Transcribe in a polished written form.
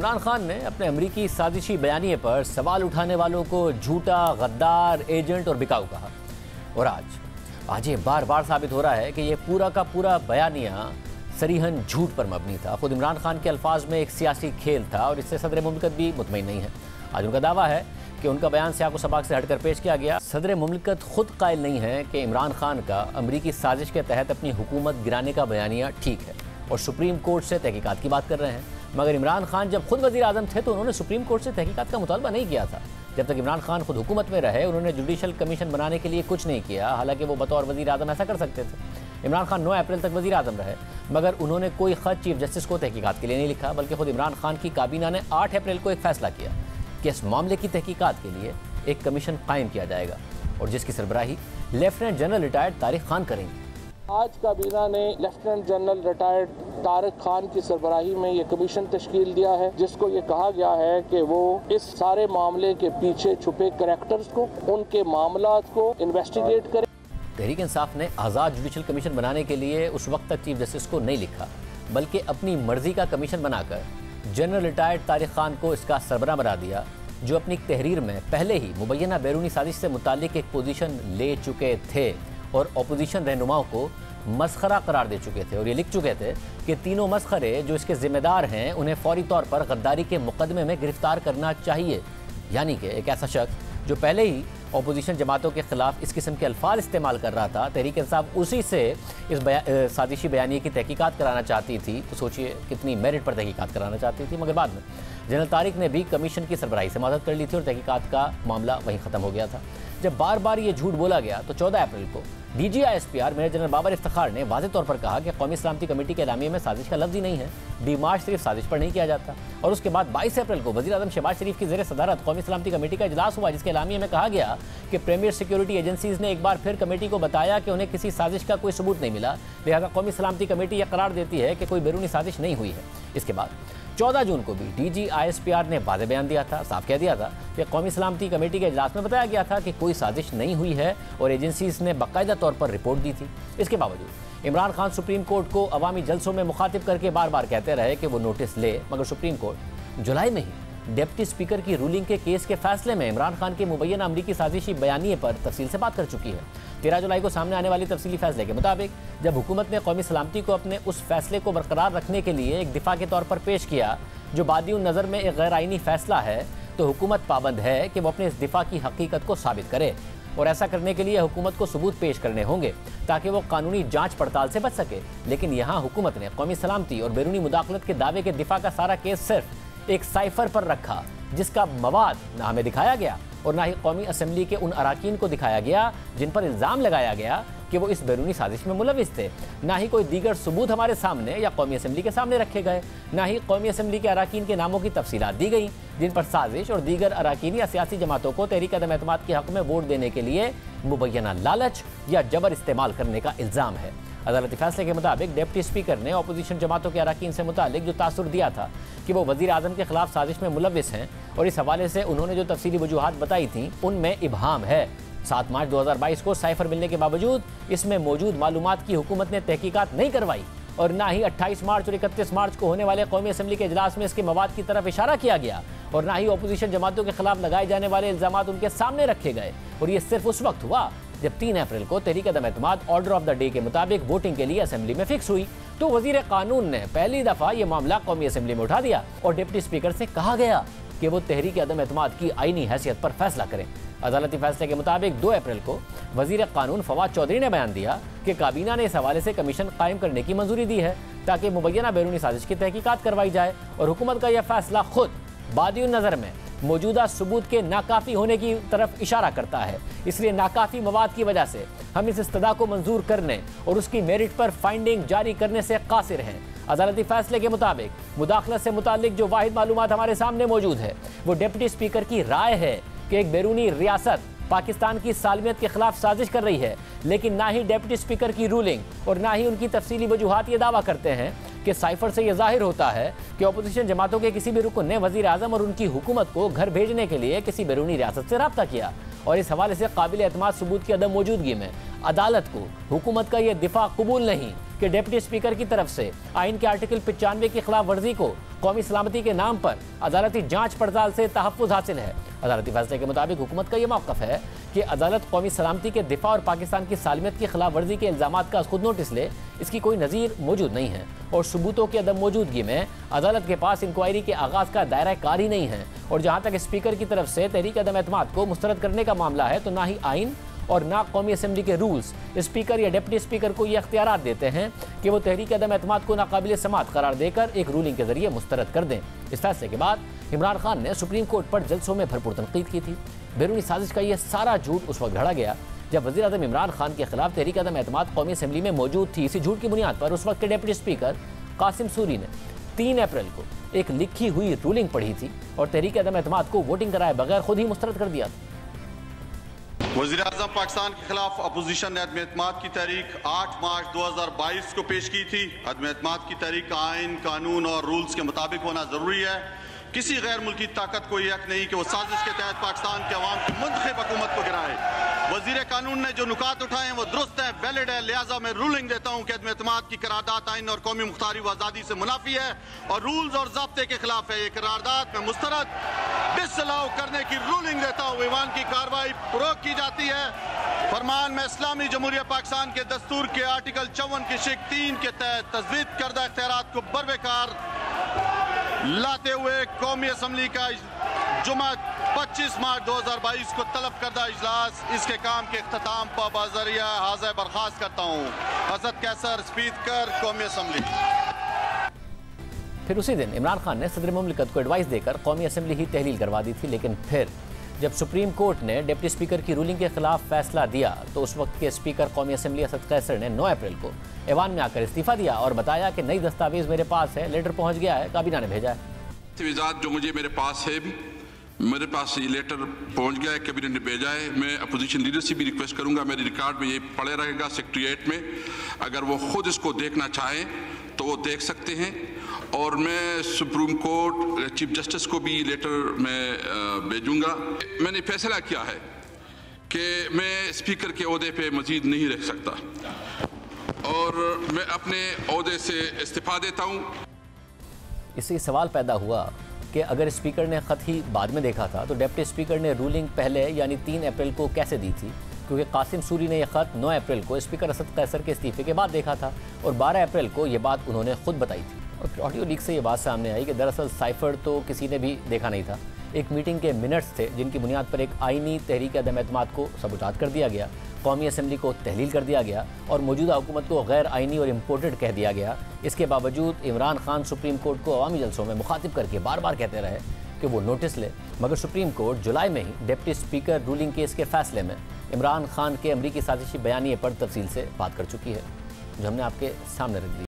इमरान खान ने अपने अमरीकी साजिशी बयानिए पर सवाल उठाने वालों को झूठा, गद्दार, एजेंट और बिकाऊ कहा। और आज ये बार बार साबित हो रहा है कि ये पूरा का पूरा बयानिया सरीहन झूठ पर मबनी था। खुद इमरान खान के अल्फाज में एक सियासी खेल था और इससे सदर मुमलिकत भी मुतमईन नहीं है। आज उनका दावा है कि उनका बयान सियाक़ो सबाक़ से हटकर पेश किया गया। सदर मुमलिकत खुद कायल नहीं है कि इमरान खान का अमरीकी साजिश के तहत अपनी हुकूमत गिराने का बयानिया ठीक है और सुप्रीम कोर्ट से तहकीकात की बात कर रहे हैं। मगर इमरान खान जब खुद वज़ीर आज़म थे तो उन्होंने सुप्रीम कोर्ट से तहकीकात का मुतालबा नहीं किया था। जब तक इमरान खान खुद हुकूमत में रहे उन्होंने जुडिशल कमीशन बनाने के लिए कुछ नहीं किया। हालांकि वो बतौर वज़ीर आज़म ऐसा कर सकते थे। इमरान खान 9 अप्रैल तक वज़ीर आज़म रहे मगर उन्होंने कोई ख़त चीफ जस्टिस को तहकीकात के लिए नहीं लिखा, बल्कि खुद इमरान खान की काबीना ने 8 अप्रैल को एक फ़ैसला किया कि इस मामले की तहकीकात के लिए एक कमीशन कायम किया जाएगा और जिसकी सरबराही lieutenant general retired Tariq Khan करेंगे। आज काबीना ने lieutenant general retired Tariq Khan की सरबराही में ये कमीशन तश्कील दिया है, जिसको ये कहा गया है कि वो इस सारे मामले के पीछे छुपे करैक्टर्स को, उनके मामलात को इन्वेस्टिगेट करे। तहरीक इंसाफ ने आज़ाद जुडिशल कमीशन बनाने के लिए उस वक्त तक चीफ जस्टिस को नहीं लिखा, बल्कि अपनी मर्जी का कमीशन बनाकर जनरल रिटायर्ड तारिक खान को इसका सरबराह बना दिया, जो अपनी तहरीर में पहले ही मुबैना बैरूनी साजिश से मुतालिक एक पोजीशन ले चुके थे और अपोजिशन रहनुमाओं को मस्खरा करार दे चुके थे। और ये लिख चुके थे कि तीनों मस्खरे जो इसके जिम्मेदार हैं उन्हें फौरी तौर पर गद्दारी के मुकदमे में गिरफ्तार करना चाहिए। यानी कि एक ऐसा शख्स जो पहले ही अपोजिशन जमातों के खिलाफ इस किस्म के अल्फाज इस्तेमाल कर रहा था, तहरीक इंसाफ उसी से इस साजिशी बयानिए की तहकीकात कराना चाहती थी। तो सोचिए कितनी मेरिट पर तहकीकात कराना चाहती थी। मगर बाद में जनरल तारिक ने भी कमीशन की सरबराही से मदद कर ली थी और तहकीकात का मामला वहीं ख़त्म हो गया था। जब बार बार ये झूठ बोला गया तो 14 अप्रैल को DGISPR major general Babar Iftikhar ने वाज़ेह तौर पर कहा कि कौमी सलामती कमेटी के एलामिये में साजिश का लफ्ज़ ही नहीं है। डिमार्च सिर्फ साजिश पर नहीं किया जाता। और उसके बाद 22 अप्रैल को वज़ीर आज़म शहबाज शरीफ की ज़ेर सदारत कौमी सलामती कमेटी का इजलास हुआ, जिसके एलामिये में कहा गया कि प्रीमियर सिक्योरिटी एजेंसीज़ ने एक बार फिर कमेटी को बताया कि उन्हें किसी साजिश का कोई सबूत नहीं मिला, लिहाजा कौमी सलामती कमेटी यह करार देती है कि कोई बैरूनी साजिश नहीं हुई है। इसके बाद 14 जून को भी DGISPR ने वाज़ेह बयान दिया था, साफ कह दिया था कि कौमी सलामती कमेटी के इजलास में बताया गया था कि कोई साजिश नहीं हुई है और एजेंसीज ने बाकायदा तौर पर रिपोर्ट दी थी। इसके बावजूद इमरान खान सुप्रीम कोर्ट को अवामी जलसों में मुखातिब करके बार बार कहते रहे कि वो नोटिस ले, मगर सुप्रीम कोर्ट जुलाई में ही डिप्टी स्पीकर की रूलिंग के केस के फैसले में इमरान खान के मुबैना अमरीकी साजिशी बयानिए पर तफसील से बात कर चुकी है। 13 जुलाई को सामने आने वाली तफसीली फैसले के मुताबिक जब हुकूमत ने कौमी सलामती को अपने उस फैसले को बरकरार रखने के लिए एक दिफा के तौर पर पेश किया जो बादिउन नज़र में एक गैर आईनी फैसला है, तो हुकूमत पाबंद है कि वो अपने इस दिफा की हकीकत को साबित करे और ऐसा करने के लिए हुकूमत को सबूत पेश करने होंगे ताकि वो कानूनी जांच पड़ताल से बच सके। लेकिन यहाँ हुकूमत ने कौमी सलामती और बैरूनी मुदाखलत के दावे के दिफा का सारा केस सिर्फ एक साइफर पर रखा, जिसका मवाद ना हमें दिखाया गया और ना ही कौमी असम्बली के उन अराकीन को दिखाया गया जिन पर इल्ज़ाम लगाया गया कि वो इस बैरूनी साजिश में मुलविस थे। ना ही कोई दीगर सबूत हमारे सामने या कौमी असम्बली के सामने रखे गए, ना ही कौमी असम्बली के अराकीन के नामों की तफसीलात दी गई जिन पर साजिश और दीगर अराकीन या सियासी जमातों को तहरीक अदम एतमाद के हक़ में वोट देने के लिए मुबैना लालच या जबर इस्तेमाल करने का इल्ज़ाम है। अदालती फैसले के मुताबिक डिप्टी स्पीकर ने अपोजिशन जमातों के अराकीन से मुतालिक जो तासुर दिया था कि वो वज़ीर आज़म के खिलाफ साजिश में मुलविस हैं और इस हवाले से उन्होंने जो तफसीली वजूहात बताई थी उनमें इबहाम है। 7 मार्च 2022 को साइफर मिलने के बावजूद इसमें मौजूद मालूमात की हुकूमत ने तहकीकात नहीं करवाई और ना ही 28 मार्च और 31 मार्च को होने वाले कौमी असम्बली के इजलास में इसके मवाद की तरफ इशारा किया गया और ना ही अपोजिशन जमातों के खिलाफ लगाए जाने वाले इल्ज़ामात उनके सामने रखे गए। और ये सिर्फ उस वक्त हुआ जब 3 अप्रैल को तहरीक अदम एतमाद ऑर्डर ऑफ द डे के मुताबिक वोटिंग के लिए असम्बली में फिक्स हुई, तो वजीर कानून ने पहली दफ़ा ये मामला कौमी असम्बली में उठा दिया और डिप्टी स्पीकर से कहा गया कि वो तहरीक अदम एतमाद की आईनी हैसियत पर फैसला करें। अदालती फैसले के मुताबिक 2 अप्रैल को वजीर कानून फवाद चौधरी ने बयान दिया कि काबीना ने इस हवाले से कमीशन कायम करने की मंजूरी दी है ताकि मुबैना बैरूनी साजिश की तहकीकात करवाई जाए और हुकूमत का यह फैसला खुद बादिउन नज़र में मौजूदा सबूत के नाकाफ़ी होने की तरफ इशारा करता है। इसलिए नाकाफ़ी मवाद की वजह से हम इस इस्तदा को मंजूर करने और उसकी मेरिट पर फाइंडिंग जारी करने से कासिर हैं। अदालती फैसले के मुताबिक मुदाखलत से मुतालिक जो वाहिद मालूमात हमारे सामने मौजूद है वो डिप्टी स्पीकर की राय है कि एक बैरूनी रियासत पाकिस्तान की सालमियत के खिलाफ साजिश कर रही है, लेकिन ना ही डिप्टी स्पीकर की रूलिंग और ना ही उनकी तफसीली वजूहात ये दावा करते हैं कि साइफर से यह जाहिर होता है कि अपोजिशन जमातों के किसी भी रुकन ने वजीर आज़म और उनकी हुकूमत को घर भेजने के लिए किसी बैरूनी रियासत से रब्ता किया और इस हवाले से काबिल एतमाद सबूत की अदम मौजूदगी में अदालत को हुकूमत का यह दिफा कबूल नहीं कि डिप्टी स्पीकर की तरफ से आइन के आर्टिकल 95 की खिलाफ वर्जी को कौमी सलामती के नाम पर अदालती जांच पड़ताल से तहफ़्फ़ुज़ हासिल है। अदालती फैसले के मुताबिक हुकूमत का यह मौक़िफ़ है कि अदालत कौमी सलामती के दिफा और पाकिस्तान की सालमियत की खिलाफ वर्जी के इल्ज़ामात का खुद नोटिस ले, इसकी कोई नज़ीर मौजूद नहीं है और सबूतों की अदम मौजूदगी में अदालत के पास इंक्वायरी के आगाज़ का दायरा कार ही नहीं है। और जहाँ तक स्पीकर की तरफ से तहरीक अदम एतमाद को मुस्तरद करने का मामला है तो ना ही आइन और ना कौमी असम्बली के रूल्स स्पीकर या डिप्टी स्पीकर को ये अख्तियारात देते हैं कि वो तहरीक अदम एतमाद को नाकाबिल समात करार देकर एक रूलिंग के जरिए मुस्तरद कर दें। इस फैसले के बाद इमरान खान ने सुप्रीम कोर्ट पर जलसों में भरपूर तनकीद की थी। बैरूनी साजिश का यह सारा झूठ उस वक्त घड़ा गया जब वज़ीर आज़म इमरान खान के खिलाफ तहरीक अदम एतमाद कौमी असम्बली में मौजूद थी। इसी झूठ की बुनियाद पर उस वक्त के डिप्टी स्पीकर कासिम सूरी ने 3 अप्रैल को एक लिखी हुई रूलिंग पढ़ी थी और तहरीक अदम एतमाद को वोटिंग कराए बगैर खुद ही मुस्तरद कर दिया था। वज़ीर आज़म पाकिस्तान के खिलाफ अपोजिशन ने अदम एतमाद की तारीख 8 मार्च 2022 को पेश की थी। अदम एतमाद की तारीख आइन, कानून और रूल्स के मुताबिक होना जरूरी है। किसी गैर मुल्की ताकत को यह हक नहीं कि वो साजिश के तहत पाकिस्तान के अवाम की मुंतखब हुकूमत को गिराए। वज़ीर कानून ने जो नुकात उठाए हैं वो दुरुस्त है, वैलिड है। लिहाजा मैं रूलिंग देता हूँ कि अदम एतमाद की करारदाद आइन और कौमी मुख्तारी व आज़ादी से मुनाफी है और रूल्स और ज़ाब्ते के खिलाफ है। ये करारदाद में मुस्तरद डिसअलाउ करने की रूलिंग देता हूँ। ईवान की कार्रवाई फ़रोग़ की जाती है। फरमान में इस्लामी जमहूरिया पाकिस्तान के दस्तूर के आर्टिकल 54 की शिक 3 के तहत तजवीज़ करदा इख्तियारात को बरवेकार लाते हुए कौमी असम्बली का जुमा 25 मार्च 2022 को तलब करदा इजलास इसके काम के अख्ताम पर बाज़रिया हाज़िर बर्खास्त करता हूँ। हज़रत कैसर, स्पीकर कौमी असम्बली। फिर उसी दिन इमरान खान ने सदर मुमलिकत को एडवाइस देकर कौमी असम्बली ही तहलील करवा दी थी। लेकिन फिर जब सुप्रीम कोर्ट ने डिप्टी स्पीकर की रूलिंग के खिलाफ फैसला दिया तो उस वक्त के स्पीकर कौमी असम्बली असद कैसर ने 9 अप्रैल को ऐवान में आकर इस्तीफा दिया और बताया कि नई दस्तावेज मेरे पास है, लेटर पहुंच गया है, काबीना ने भेजा है। दस्तावेजात जो मुझे मेरे पास है, मेरे पास ये लेटर पहुंच गया है, कैबिनेट ने भेजा है। मैं अपोजिशन लीडर से भी रिक्वेस्ट करूंगा, मेरे रिकॉर्ड में ये पड़े रहेगा सेक्रेटरीट में, अगर वो खुद इसको देखना चाहें तो वो देख सकते हैं। और मैं सुप्रीम कोर्ट चीफ जस्टिस को भी लेटर में भेजूंगा। मैंने फैसला किया है कि मैं स्पीकर के ओहदे पे मजीद नहीं रह सकता और मैं अपने ओहदे से इस्तीफा देता हूँ। इससे सवाल पैदा हुआ कि अगर स्पीकर ने ख़त ही बाद में देखा था तो डिप्टी स्पीकर ने रूलिंग पहले यानी 3 अप्रैल को कैसे दी थी, क्योंकि कासिम सूरी ने यह ख़त 9 अप्रैल को स्पीकर असद कैसर के इस्तीफे के बाद देखा था और 12 अप्रैल को यह बात उन्होंने खुद बताई थी। और फिर ऑडियो लीक से ये बात सामने आई कि दरअसल साइफर तो किसी ने भी देखा नहीं था। एक मीटिंग के मिनट्स थे जिनकी बुनियाद पर एक आइनी तहरीक अदम एतमाद को सबूतात कर दिया गया, कौमी असम्बली को तहलील कर दिया गया और मौजूदा हुकूमत को गैर आइनी और इम्पोर्टेड कह दिया गया। इसके बावजूद इमरान खान सुप्रीम कोर्ट को अवामी जलसों में मुखातिब करके बार बार कहते रहे कि वो नोटिस ले, मगर सुप्रीम कोर्ट जुलाई में ही डिप्टी स्पीकर रूलिंग केस के फैसले में इमरान खान के अमरीकी साजिशी बयानिए पर तफसील से बात कर चुकी है, जो हमने आपके सामने रख दी।